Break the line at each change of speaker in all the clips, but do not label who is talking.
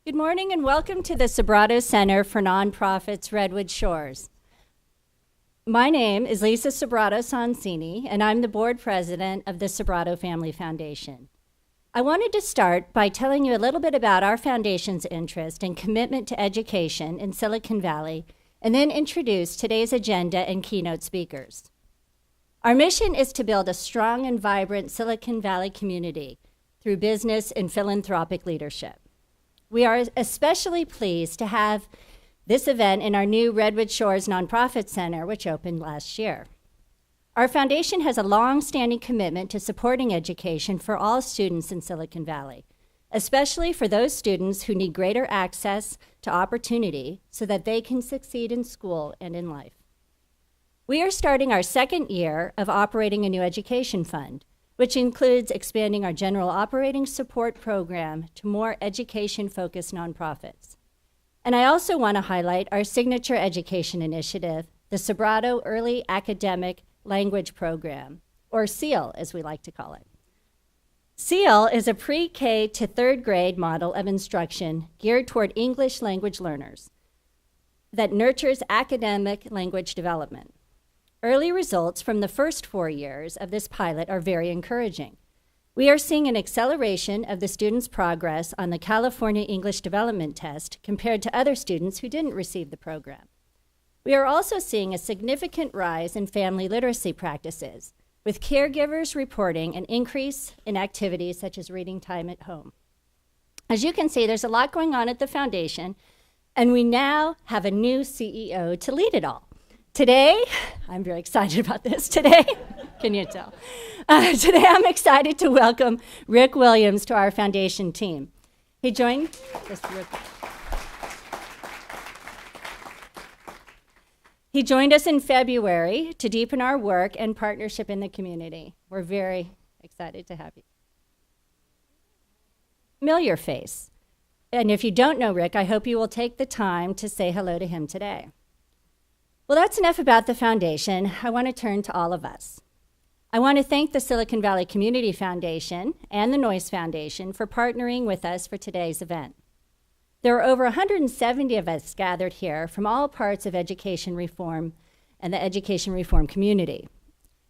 Good morning and welcome to the Sobrato Center for Nonprofits Redwood Shores. My name is Lisa Sobrato Sonsini, and I'm the board president of the Sobrato Family Foundation. I wanted to start by telling you a little bit about our foundation's interest and commitment to education in Silicon Valley, and then introduce today's agenda and keynote speakers. Our mission is to build a strong and vibrant Silicon Valley community through business and philanthropic leadership. We are especially pleased to have this event in our new Redwood Shores Nonprofit Center, which opened last year. Our foundation has a long-standing commitment to supporting education for all students in Silicon Valley, especially for those students who need greater access to opportunity so that they can succeed in school and in life. We are starting our second year of operating a new education fund, which includes expanding our general operating support program to more education-focused nonprofits. And I also want to highlight our signature education initiative, the Sobrato Early Academic Language Program, or SEAL, as we like to call it. SEAL is a pre-K to third grade model of instruction geared toward English language learners that nurtures academic language development. Early results from the first 4 years of this pilot are very encouraging. We are seeing an acceleration of the students' progress on the California English Development Test compared to other students who didn't receive the program. We are also seeing a significant rise in family literacy practices, with caregivers reporting an increase in activities such as reading time at home. As you can see, there's a lot going on at the foundation, and we now have a new CEO to lead it all. Today, I'm very excited about this. Today, can you tell? Today, I'm excited to welcome Rick Williams to our foundation team. He joined us in February to deepen our work and partnership in the community. We're very excited to have you. Familiar face. And if you don't know Rick, I hope you will take the time to say hello to him today. Well, that's enough about the foundation. I want to turn to all of us. I want to thank the Silicon Valley Community Foundation and the Noyce Foundation for partnering with us for today's event. There are over 170 of us gathered here from all parts of education reform and the education reform community.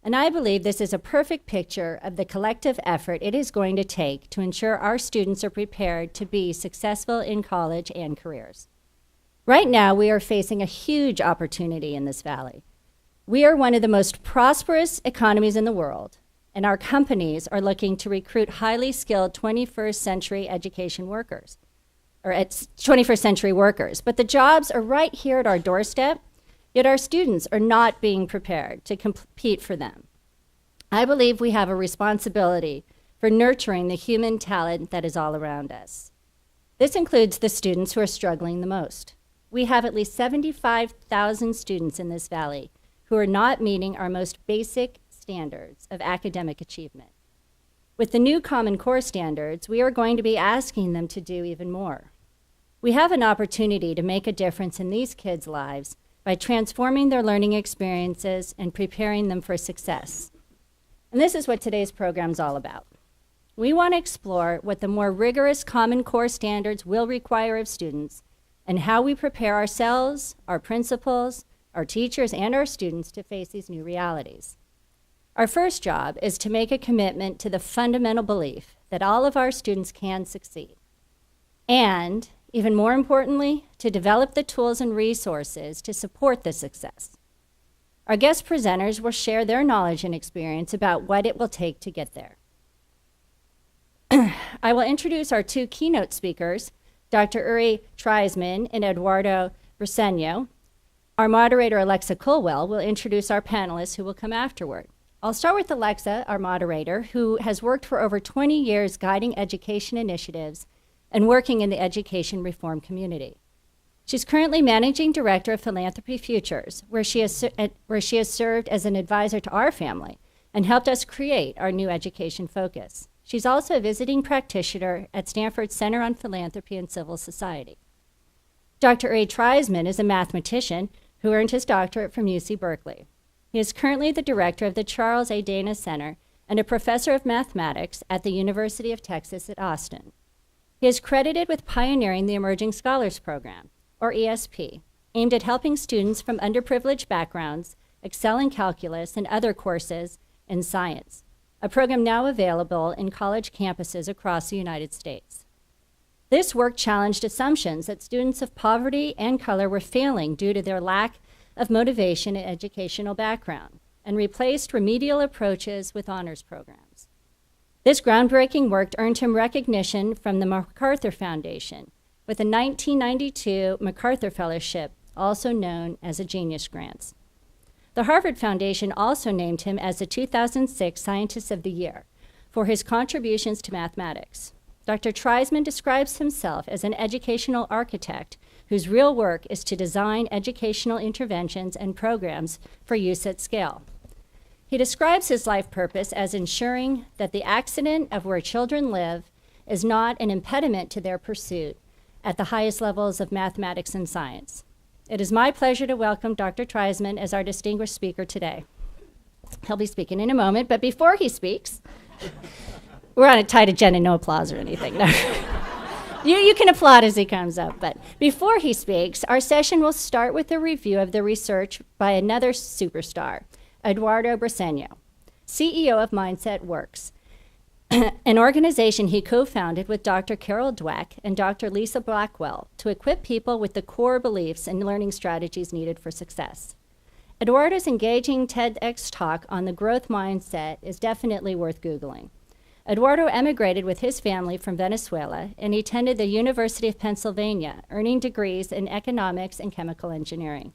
And I believe this is a perfect picture of the collective effort it is going to take to ensure our students are prepared to be successful in college and careers. Right now, we are facing a huge opportunity in this valley. We are one of the most prosperous economies in the world, and our companies are looking to recruit highly skilled 21st century education workers, or 21st century workers. But the jobs are right here at our doorstep, yet our students are not being prepared to compete for them. I believe we have a responsibility for nurturing the human talent that is all around us. This includes the students who are struggling the most. We have at least 75,000 students in this valley who are not meeting our most basic standards of academic achievement. With the new Common Core standards, we are going to be asking them to do even more. We have an opportunity to make a difference in these kids' lives by transforming their learning experiences and preparing them for success. And this is what today's program is all about. We want to explore what the more rigorous Common Core standards will require of students and how we prepare ourselves, our principals, our teachers, and our students to face these new realities. Our first job is to make a commitment to the fundamental belief that all of our students can succeed. And, even more importantly, to develop the tools and resources to support this success. Our guest presenters will share their knowledge and experience about what it will take to get there. I will introduce our two keynote speakers, Dr. Uri Treisman and Eduardo Briceo. Our moderator, Alexa Colwell, will introduce our panelists who will come afterward. I'll start with Alexa, our moderator, who has worked for over 20 years guiding education initiatives and working in the education reform community. She's currently Managing Director of Philanthropy Futures, where she has served as an advisor to our family and helped us create our new education focus. She's also a visiting practitioner at Stanford Center on Philanthropy and Civil Society. Dr. Uri Treisman is a mathematician who earned his doctorate from UC Berkeley. He is currently the director of the Charles A. Dana Center and a professor of mathematics at the University of Texas at Austin. He He is credited with pioneering the Emerging Scholars Program, or ESP, aimed at helping students from underprivileged backgrounds excel in calculus and other courses in science, a program now available in college campuses across the United States. This work challenged assumptions that students of poverty and color were failing due to their lack of motivation and educational background, and replaced remedial approaches with honors programs. This groundbreaking work earned him recognition from the Macarthur Foundation with the 1992 Macarthur Fellowship, also known as a Genius Grants. The Harvard Foundation also named him as the 2006 Scientist of the Year for his contributions to mathematics. Dr. Treisman describes himself as an educational architect whose real work is to design educational interventions and programs for use at scale. He describes his life purpose as ensuring that the accident of where children live is not an impediment to their pursuit at the highest levels of mathematics and science. It is my pleasure to welcome Dr. Treisman as our distinguished speaker today. He'll be speaking in a moment, but before he speaks, we're on a tight agenda, no applause or anything. No. You can applaud as he comes up, but before he speaks, our session will start with a review of the research by another superstar, Eduardo Briceo, CEO of Mindset Works, an organization he co-founded with Dr. Carol Dweck and Dr. Lisa Blackwell to equip people with the core beliefs and learning strategies needed for success. Eduardo's engaging TEDx talk on the growth mindset is definitely worth Googling. Eduardo emigrated with his family from Venezuela, and he attended the University of Pennsylvania, earning degrees in economics and chemical engineering.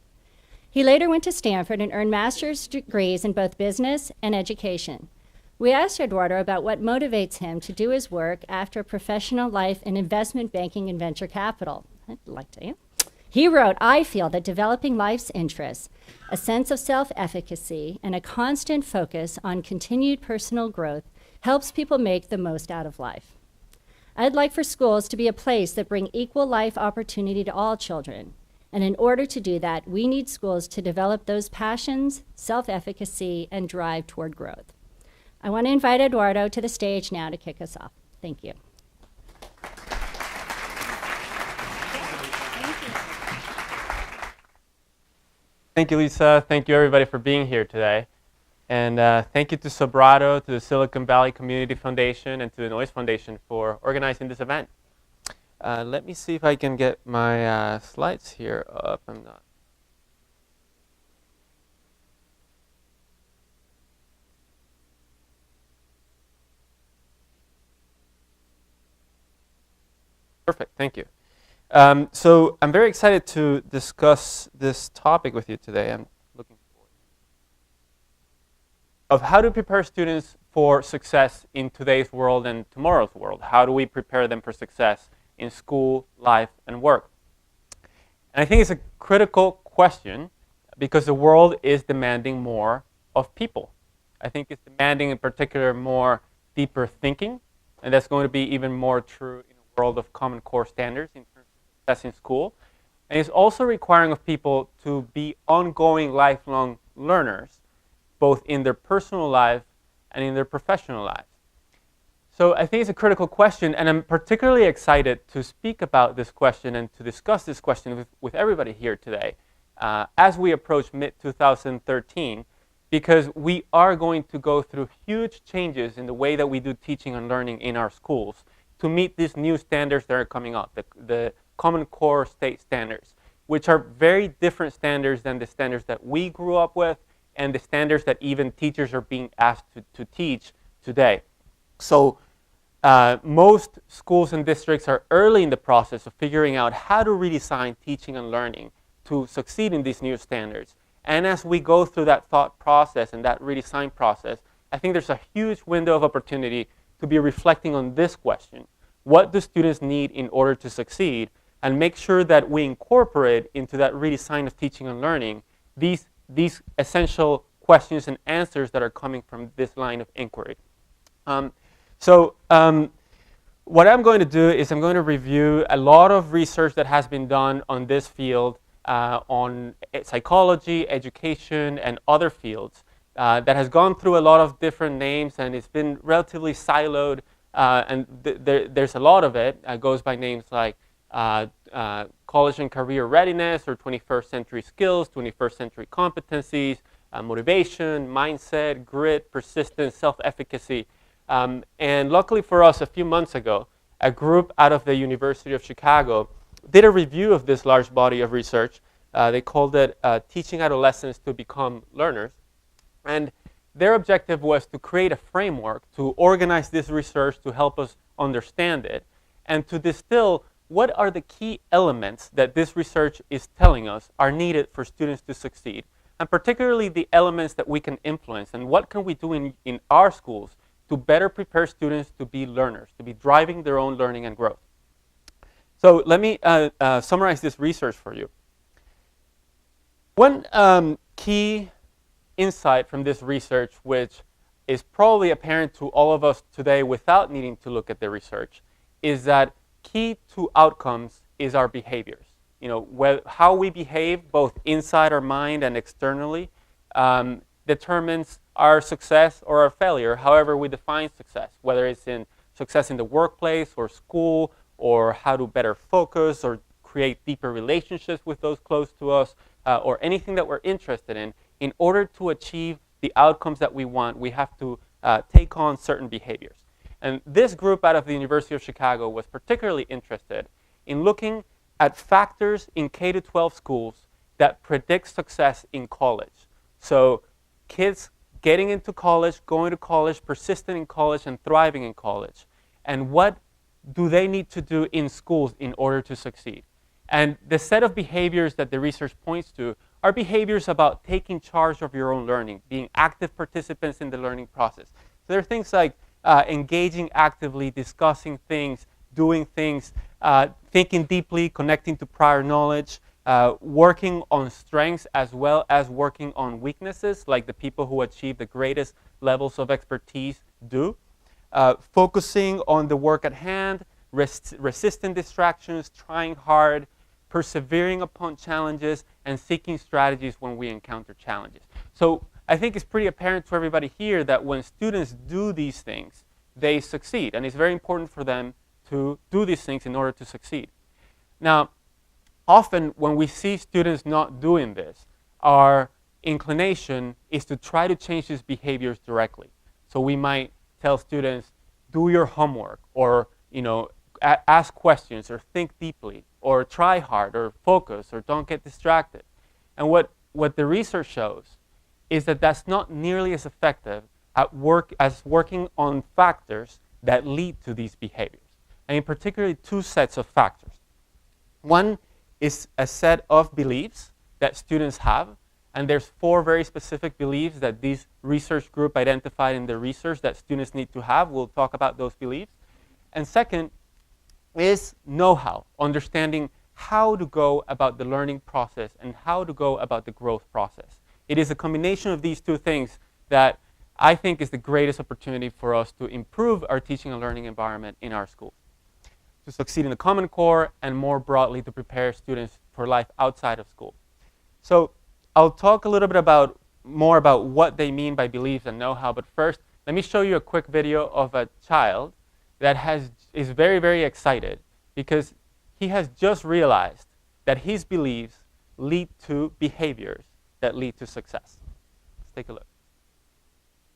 He later went to Stanford and earned master's degrees in both business and education. We asked Eduardo about what motivates him to do his work after a professional life in investment banking and venture capital. I'd like to. He wrote, "I feel that developing life's interests, a sense of self-efficacy, and a constant focus on continued personal growth helps people make the most out of life. I'd like for schools to be a place that bring equal life opportunity to all children. And in order to do that, we need schools to develop those passions, self-efficacy, and drive toward growth." I want to invite Eduardo to the stage now to kick us off. Thank you.
Thank you, Lisa. Thank you, everybody, for being here today. And thank you to Sobrato, to the Silicon Valley Community Foundation, and to the Noise Foundation for organizing this event. Let me see if I can get my slides here up. I'm not. Perfect, thank you. So I'm very excited to discuss this topic with you today. I'm looking forward of how to prepare students for success in today's world and tomorrow's world. How do we prepare them for success in school, life, and work? And I think it's a critical question because the world is demanding more of people. I think it's demanding in particular more deeper thinking, and that's going to be even more true in a world of Common Core standards in terms of success in school. And it's also requiring of people to be ongoing lifelong learners, both in their personal life and in their professional lives. So I think it's a critical question, and I'm particularly excited to speak about this question and to discuss this question with everybody here today as we approach mid-2013, because we are going to go through huge changes in the way that we do teaching and learning in our schools to meet these new standards that are coming out, the Common Core state standards, which are very different standards than the standards that we grew up with and the standards that even teachers are being asked to teach today. So most schools and districts are early in the process of figuring out how to redesign teaching and learning to succeed in these new standards. And as we go through that thought process and that redesign process, I think there's a huge window of opportunity to be reflecting on this question. What do students need in order to succeed? And make sure that we incorporate into that redesign of teaching and learning these essential questions and answers that are coming from this line of inquiry. What I'm going to do is I'm going to review a lot of research that has been done on this field, on psychology, education, and other fields that has gone through a lot of different names, and it's been relatively siloed and there's a lot of it. It goes by names like college and career readiness, or 21st century skills, 21st century competencies, motivation, mindset, grit, persistence, self-efficacy. And luckily for us, a few months ago, a group out of the University of Chicago did a review of this large body of research. They called it Teaching Adolescents to Become Learners. And their objective was to create a framework to organize this research to help us understand it and to distill what are the key elements that this research is telling us are needed for students to succeed, and particularly the elements that we can influence, and what can we do in our schools to better prepare students to be learners, to be driving their own learning and growth. So let me summarize this research for you. One key insight from this research, which is probably apparent to all of us today without needing to look at the research, is that key to outcomes is our behaviors. You know, how we behave both inside our mind and externally determines our success or our failure, however we define success, whether it's in success in the workplace or school, or how to better focus or create deeper relationships with those close to us, or anything that we're interested in. In order to achieve the outcomes that we want, we have to take on certain behaviors. And this group out of the University of Chicago was particularly interested in looking at factors in K-12 schools that predict success in college. So kids getting into college, going to college, persistent in college, and thriving in college. And what do they need to do in schools in order to succeed? And the set of behaviors that the research points to are behaviors about taking charge of your own learning, being active participants in the learning process. So there are things like engaging actively, discussing things, doing things, thinking deeply, connecting to prior knowledge, working on strengths as well as working on weaknesses, like the people who achieve the greatest levels of expertise do. Focusing on the work at hand, resisting distractions, trying hard, persevering upon challenges, and seeking strategies when we encounter challenges. So I think it's pretty apparent to everybody here that when students do these things, they succeed. And it's very important for them to do these things in order to succeed. Now, often when we see students not doing this, our inclination is to try to change these behaviors directly. So we might tell students, do your homework, or ask questions, or think deeply, or try hard, or focus, or don't get distracted. And what the research shows is that that's not nearly as effective at work as working on factors that lead to these behaviors. And in particular, two sets of factors. One is a set of beliefs that students have, and there's 4 very specific beliefs that this research group identified in the research that students need to have. We'll talk about those beliefs. And second is know-how, understanding how to go about the learning process and how to go about the growth process. It is a combination of these two things that I think is the greatest opportunity for us to improve our teaching and learning environment in our schools, to succeed in the Common Core, and more broadly to prepare students for life outside of school. So I'll talk a little bit more about what they mean by beliefs and know-how, but first let me show you a quick video of a child that is very, very excited because he has just realized that his beliefs lead to behaviors that lead to success. Let's take a look.